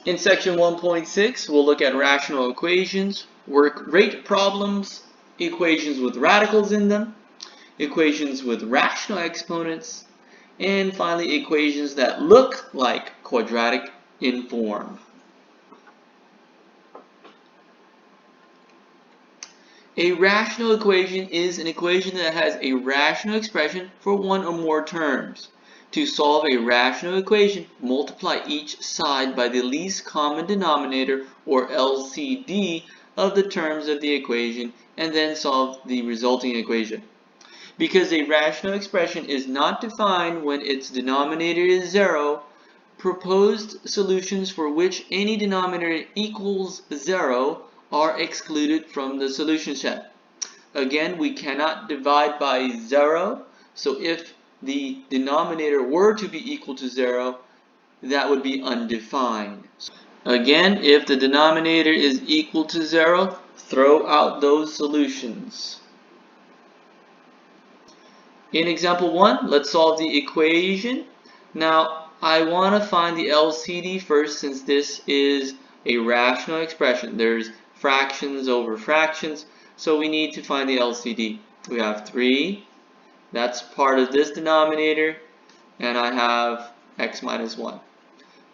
In section 1.6, we'll look at rational equations, work rate problems, equations with radicals in them, equations with rational exponents, and finally equations that look like quadratic in form. A rational equation is an equation that has a rational expression for one or more terms. To solve a rational equation, multiply each side by the least common denominator, or LCD, of the terms of the equation, and then solve the resulting equation. Because a rational expression is not defined when its denominator is 0, proposed solutions for which any denominator equals 0 are excluded from the solution set. Again, we cannot divide by 0, so if the denominator were to be equal to 0, that would be undefined. Again, if the denominator is equal to 0, throw out those solutions. In example 1, let's solve the equation. Now, I want to find the LCD first, since this is a rational expression. There's fractions over fractions, so we need to find the LCD. We have 3, that's part of this denominator, and I have x minus 1.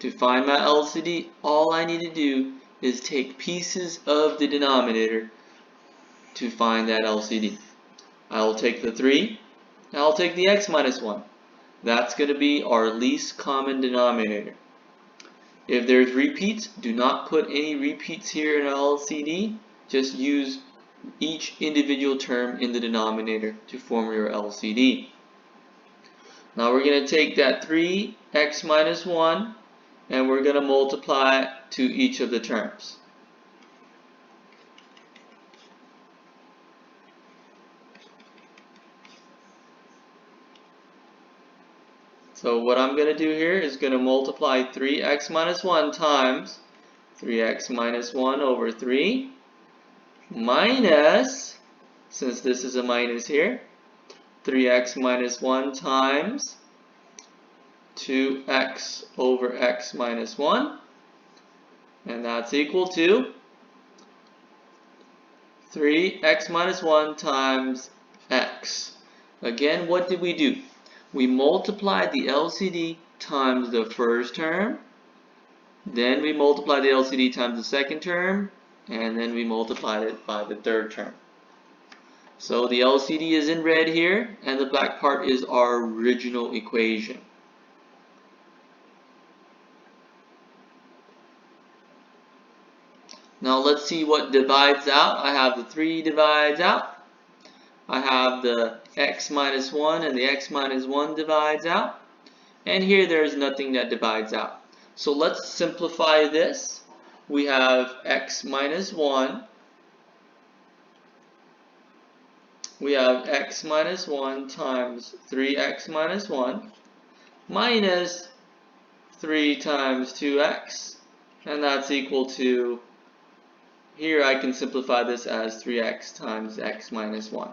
To find my LCD, all I need to do is take pieces of the denominator to find that LCD. I'll take the 3, and I'll take the x minus 1. That's going to be our least common denominator. If there's repeats, do not put any repeats here in LCD. Just use each individual term in the denominator to form your LCD. Now we're going to take that 3x minus 1 and we're going to multiply to each of the terms. So what I'm going to do here is going to multiply 3x minus 1 times 3x minus 1 over 3 minus, since this is a minus here, 3x minus 1 times 2x over x minus 1, and that's equal to 3x minus 1 times x. Again, what did we do? We multiplied the LCD times the first term, then we multiplied the LCD times the second term, and then we multiplied it by the third term. So the LCD is in red here, and the black part is our original equation. Now let's see what divides out. I have the 3 divides out. I have the x minus 1 and the x minus 1 divides out. And here there's nothing that divides out. So let's simplify this. We have x minus 1. We have x minus 1 times 3x minus 1 minus 3 times 2x. And that's equal to, here I can simplify this as 3x times x minus 1.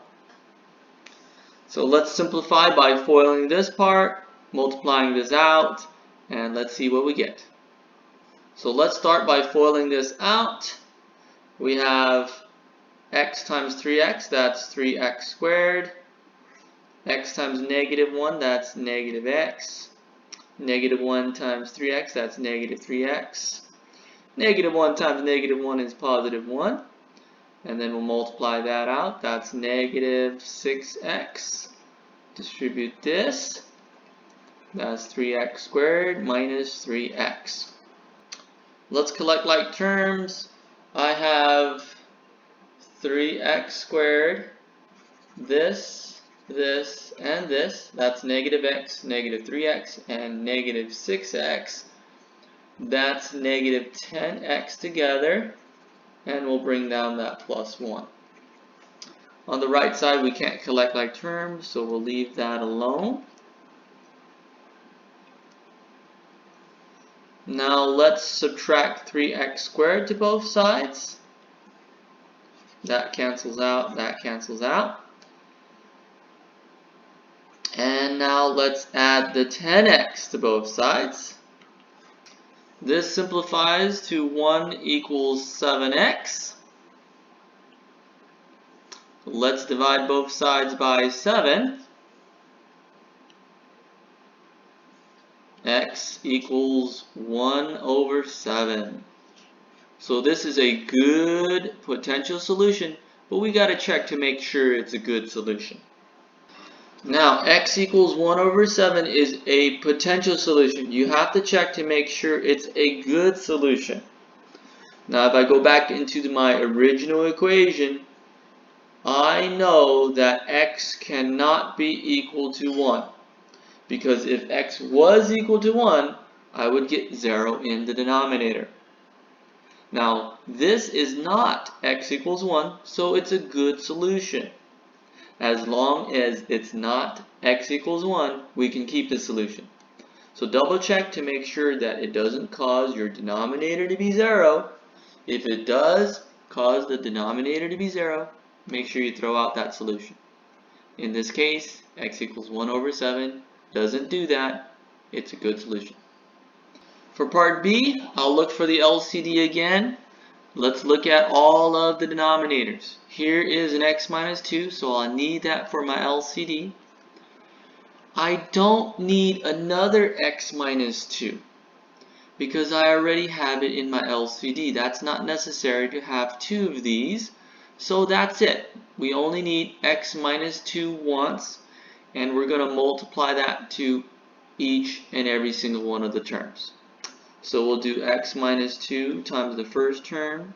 So let's simplify by foiling this part, multiplying this out, and let's see what we get. So let's start by foiling this out. We have x times 3x, that's 3x squared. X times negative 1, that's negative x. Negative 1 times 3x, that's negative 3x. Negative 1 times negative 1 is positive 1. And then we'll multiply that out. That's negative 6x. Distribute this. That's 3x squared minus 3x. Let's collect like terms. I have 3x squared, this, and this. That's negative x, negative 3x, and negative 6x. That's negative 10x together, and we'll bring down that plus 1. On the right side, we can't collect like terms, so we'll leave that alone. Now let's subtract 3x squared to both sides. That cancels out, that cancels out. And now let's add the 10x to both sides. This simplifies to 1 equals 7x. Let's divide both sides by 7. X equals 1 over 7. So this is a good potential solution, but we got to check to make sure it's a good solution. Now, x equals 1 over 7 is a potential solution. You have to check to make sure it's a good solution. Now, if I go back into my original equation, I know that x cannot be equal to 1. Because if x was equal to 1, I would get 0 in the denominator. Now, this is not x equals 1, so it's a good solution. As long as it's not x equals 1, we can keep the solution. So double check to make sure that it doesn't cause your denominator to be 0. If it does cause the denominator to be 0, make sure you throw out that solution. In this case, x equals 1 over 7 doesn't do that. It's a good solution. For part B, I'll look for the LCD again. Let's look at all of the denominators. Here is an x minus 2, so I'll need that for my LCD. I don't need another x minus 2 because I already have it in my LCD. That's not necessary to have 2 of these, so that's it. We only need x minus 2 once, and we're going to multiply that to each and every single one of the terms. So we'll do x minus 2 times the first term,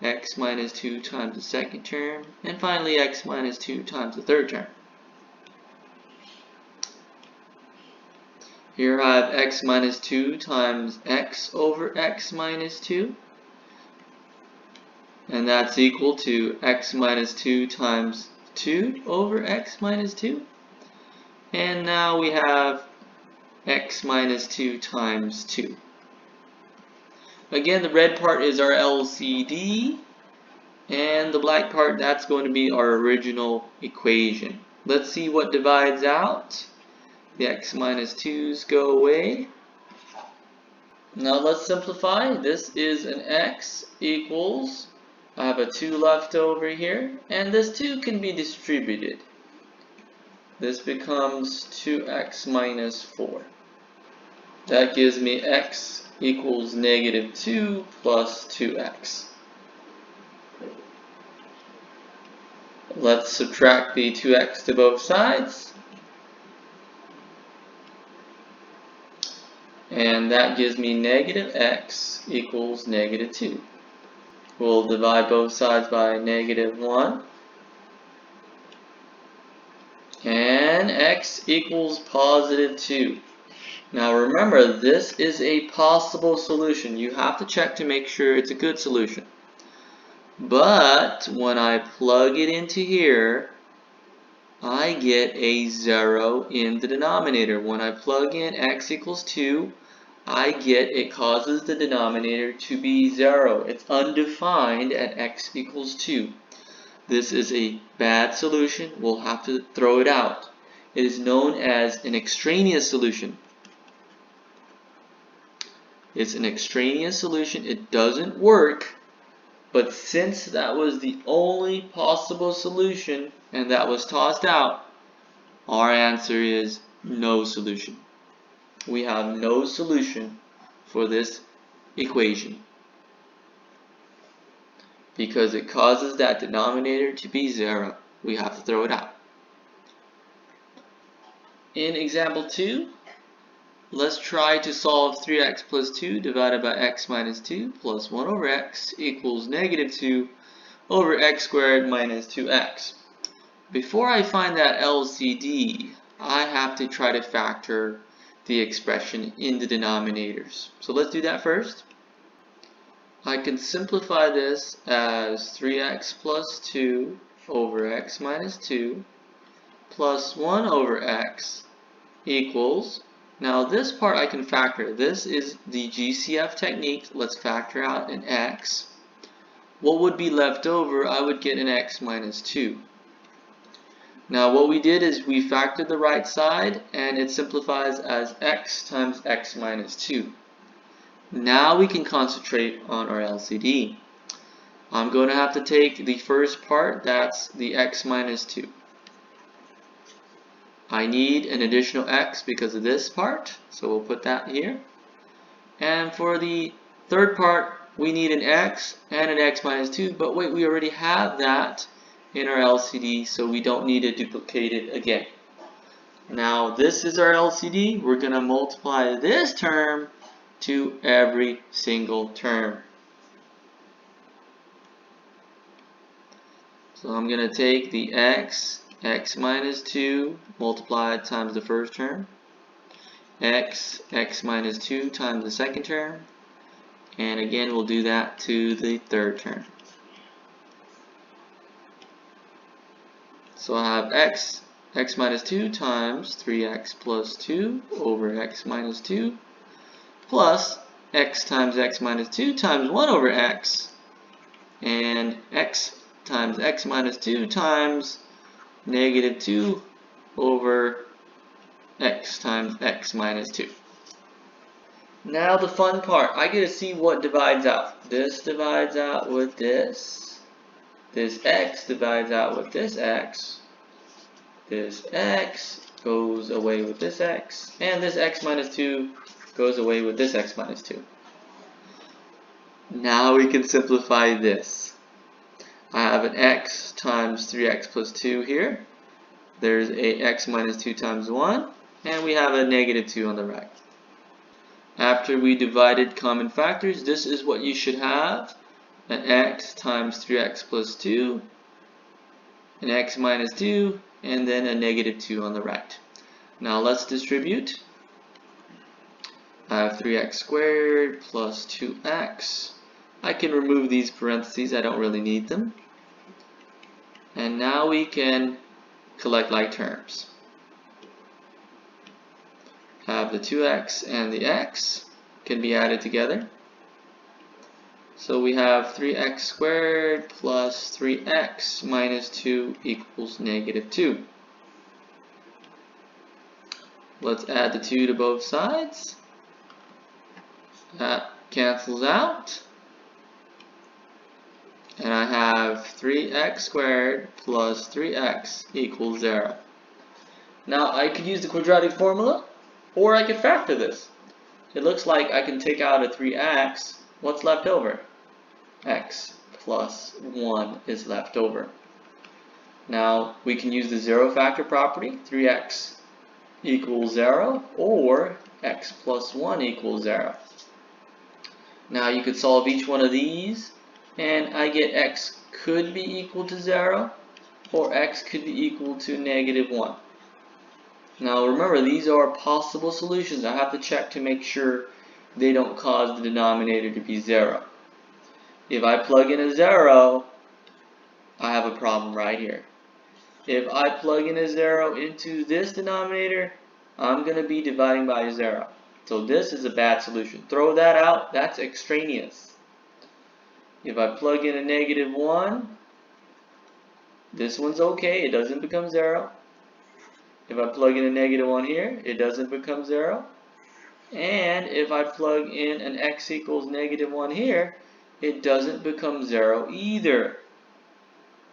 x minus 2 times the second term, and finally x minus 2 times the third term. Here I have x minus 2 times x over x minus 2, and that's equal to x minus 2 times 2 over x minus 2. And now we have x minus 2 times 2. Again, the red part is our LCD, and the black part, that's going to be our original equation. Let's see what divides out. The x minus 2's go away. Now let's simplify. This is an x equals, I have a 2 left over here, and this 2 can be distributed. This becomes 2x minus 4. That gives me x equals negative 2 plus 2x. Let's subtract the 2x to both sides. And that gives me negative x equals negative 2. We'll divide both sides by negative 1. And x equals positive 2. Now remember, this is a possible solution. You have to check to make sure it's a good solution. But when I plug it into here, I get a 0 in the denominator. When I plug in x equals 2, it causes the denominator to be 0. It's undefined at x equals 2. This is a bad solution. We'll have to throw it out. It is known as an extraneous solution. It's an extraneous solution. It doesn't work, but since that was the only possible solution and that was tossed out, our answer is no solution. We have no solution for this equation because it causes that denominator to be 0. We have to throw it out. In example 2, let's try to solve 3x plus 2 divided by x minus 2 plus 1 over x equals negative 2 over x squared minus 2x. Before I find that LCD, I have to try to factor the expression in the denominators. So let's do that first. I can simplify this as 3x plus 2 over x minus 2 plus 1 over x equals, now this part I can factor. This is the GCF technique. Let's factor out an x. What would be left over? I would get an x minus 2. Now what we did is we factored the right side and it simplifies as x times x minus 2. Now we can concentrate on our LCD. I'm going to have to take the first part, that's the x minus 2. I need an additional x because of this part, so we'll put that here. And for the third part, we need an x and an x minus 2, but wait, we already have that in our LCD, so we don't need to duplicate it again. Now this is our LCD. We're going to multiply this term to every single term. So I'm going to take the x minus 2 multiplied times the first term, x minus 2 times the second term, and again we'll do that to the third term. So I have x minus 2 times 3x plus 2 over x minus 2 plus x times x minus 2 times 1 over x, and x times x minus 2 times negative 2 over x times x minus 2. Now the fun part, I get to see what divides out. This divides out with this. This x divides out with this x. This x goes away with this x. And this x minus 2 goes away with this x minus 2. Now we can simplify this. I have an x times 3x plus 2 here. There's a x minus 2 times 1. And we have a negative 2 on the right. After we divided common factors, this is what you should have. An x times 3x plus 2, an x minus 2, and then a negative 2 on the right. Now let's distribute. I have 3x squared plus 2x. I can remove these parentheses, I don't really need them. And now we can collect like terms. Have the 2x and the x can be added together. So we have 3x squared plus 3x minus 2 equals negative 2. Let's add the 2 to both sides. That cancels out. And I have 3x squared plus 3x equals 0. Now I could use the quadratic formula, or I could factor this. It looks like I can take out a 3x. What's left over? X plus 1 is left over. Now we can use the zero factor property, 3x equals 0, or x plus 1 equals 0. Now you could solve each one of these, and I get x could be equal to 0, or x could be equal to negative 1. Now remember, these are possible solutions. I have to check to make sure they don't cause the denominator to be 0. If I plug in a 0, I have a problem right here. If I plug in a 0 into this denominator, I'm going to be dividing by 0. So this is a bad solution. Throw that out, that's extraneous. If I plug in a negative 1, this one's okay, it doesn't become 0. If I plug in a negative 1 here, it doesn't become 0. And if I plug in an x equals negative 1 here, it doesn't become 0 either.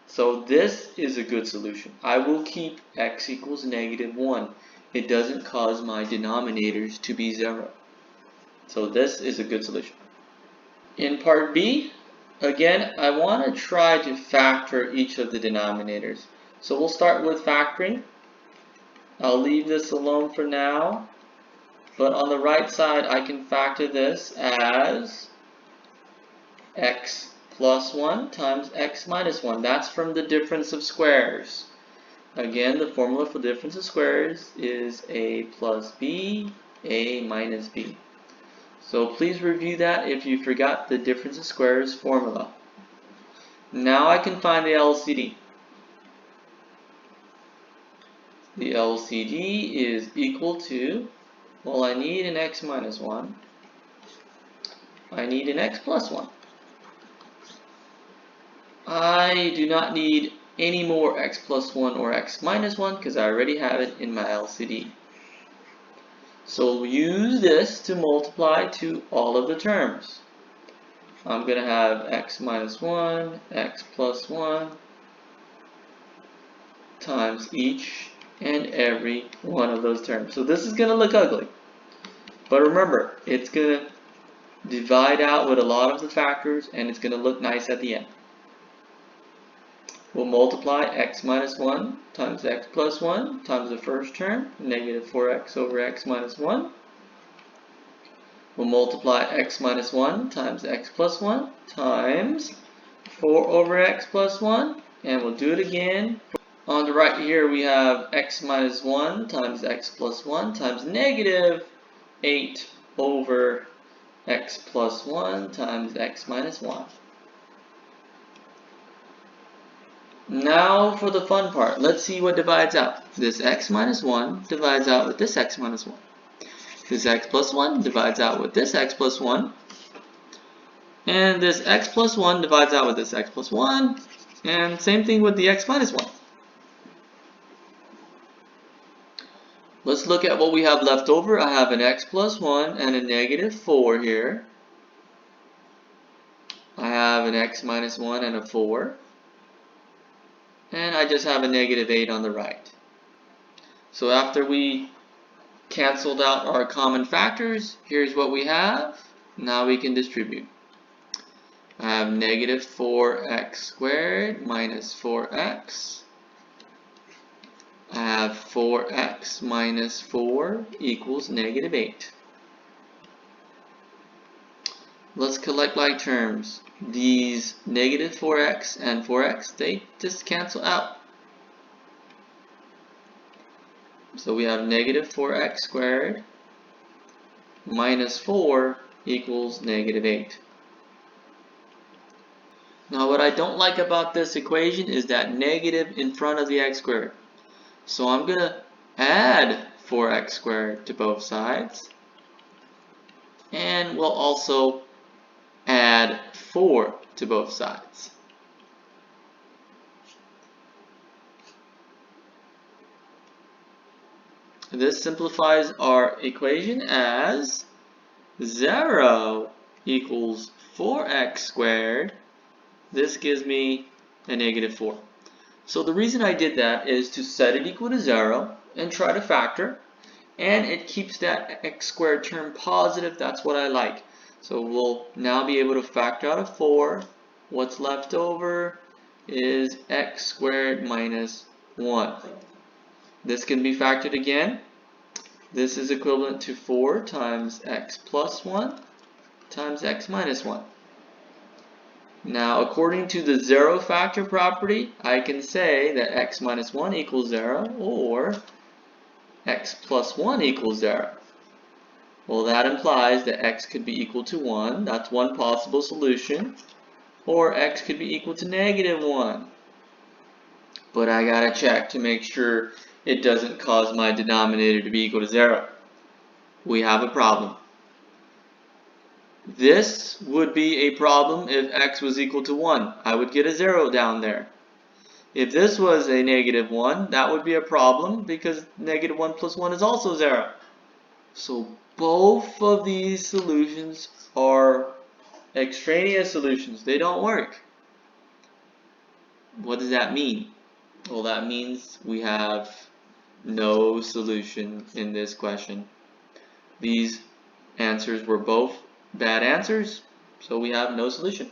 So this is a good solution. I will keep x equals negative 1. It doesn't cause my denominators to be 0. So this is a good solution. In part B, again, I want to try to factor each of the denominators. So we'll start with factoring. I'll leave this alone for now. But on the right side, I can factor this as x plus 1 times x minus 1. That's from the difference of squares. Again, the formula for difference of squares is a plus b, a minus b. So please review that if you forgot the difference of squares formula. Now I can find the LCD. The LCD is equal to, well, I need an x minus 1. I need an x plus 1. I do not need any more x plus 1 or x minus 1 because I already have it in my LCD. So we'll use this to multiply to all of the terms. I'm going to have x minus 1, x plus 1 times each and every one of those terms. So this is going to look ugly. But remember, it's going to divide out with a lot of the factors and it's going to look nice at the end. We'll multiply x minus 1 times x plus 1 times the first term, negative 4x over x minus 1. We'll multiply x minus 1 times x plus 1 times 4 over x plus 1. And we'll do it again. On the right here we have x minus 1 times x plus 1 times negative 8 over x plus 1 times x minus 1. Now for the fun part. Let's see what divides out. This x minus 1 divides out with this x minus 1. This x plus 1 divides out with this x plus 1. And this x plus 1 divides out with this x plus 1. And same thing with the x minus 1. Let's look at what we have left over. I have an x plus 1 and a negative 4 here. I have an x minus 1 and a 4. And I just have a negative 8 on the right. So after we canceled out our common factors, here's what we have. Now we can distribute. I have negative 4x squared minus 4x. I have 4x minus 4 equals negative 8. Let's collect like terms. These negative 4x and 4x, they just cancel out. So we have negative 4x squared minus 4 equals negative 8. Now what I don't like about this equation is that negative in front of the x squared. So I'm going to add 4x squared to both sides. And we'll also add 4 to both sides. This simplifies our equation as 0 equals 4x squared. This gives me a negative 4. So the reason I did that is to set it equal to 0 and try to factor. And it keeps that x squared term positive. That's what I like. So we'll now be able to factor out of 4. What's left over is x squared minus 1. This can be factored again. This is equivalent to 4 times x plus 1 times x minus 1. Now, according to the zero factor property, I can say that x minus 1 equals 0 or x plus 1 equals 0. Well, that implies that x could be equal to 1. That's one possible solution. Or x could be equal to negative 1. But I gotta check to make sure it doesn't cause my denominator to be equal to 0. We have a problem. This would be a problem if x was equal to 1. I would get a 0 down there. If this was a negative 1, that would be a problem because negative 1 plus 1 is also 0. So both of these solutions are extraneous solutions. They don't work. What does that mean? Well, that means we have no solution in this question. These answers were both bad answers, so we have no solution.